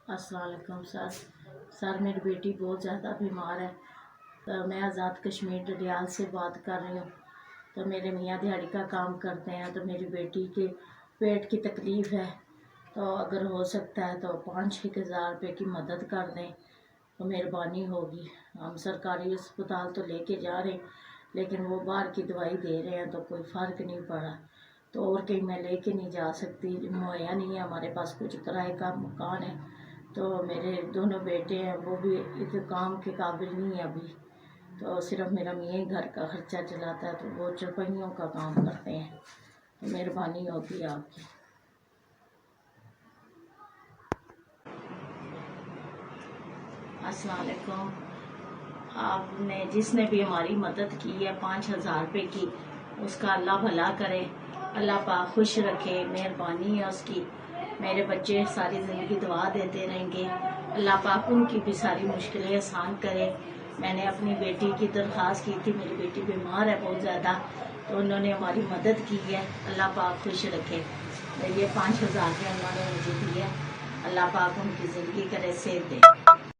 السلام علیکم سر میری بیٹی بہت زیادہ بیمار ہے۔ تو میں آزاد کشمیر ڈڈیال سے بات کر رہی ہوں۔ تو میرے میاں دیہڑی کا کام کرتے ہیں، تو میری بیٹی کے پیٹ کی تکلیف ہے، تو اگر ہو سکتا ہے تو 5-6 ہزار روپے کی مدد کر دیں تو مہربانی ہوگی۔ ہم سرکاری اسپتال تو لے کے جا رہے ہیں، لیکن وہ باہر کی دوائی دے رہے ہیں تو کوئی فرق نہیں پڑا، تو اور کہیں میں لے کے نہیں جا سکتی، مہیا نہیں ہے ہمارے پاس، کچھ کرائے کا مکان ہے۔ تو میرے دونوں بیٹے ہیں، وہ بھی اس کام کے قابل نہیں ہیں ابھی، تو صرف میرا میاں ہی گھر کا خرچہ چلاتا ہے، تو وہ چرپائیوں کا کام کرتے ہیں، تو مہربانی ہوگی آپ کی۔ السلام علیکم۔ آپ نے جس نے بھی ہماری مدد کی ہے 5,000 روپے کی، اس کا اللہ بھلا کرے، اللہ پاک خوش رکھے، مہربانی ہے اس کی۔ میرے بچے ساری زندگی دعا دیتے رہیں گے، اللہ پاک ان کی بھی ساری مشکلیں آسان کرے۔ میں نے اپنی بیٹی کی درخواست کی تھی، میری بیٹی بیمار ہے بہت زیادہ، تو انہوں نے ہماری مدد کی ہے، اللہ پاک خوش رکھے۔ یہ 5,000 روپے انہوں نے مجھے دیے، اللہ پاک ان کی زندگی کرے، صحت دے۔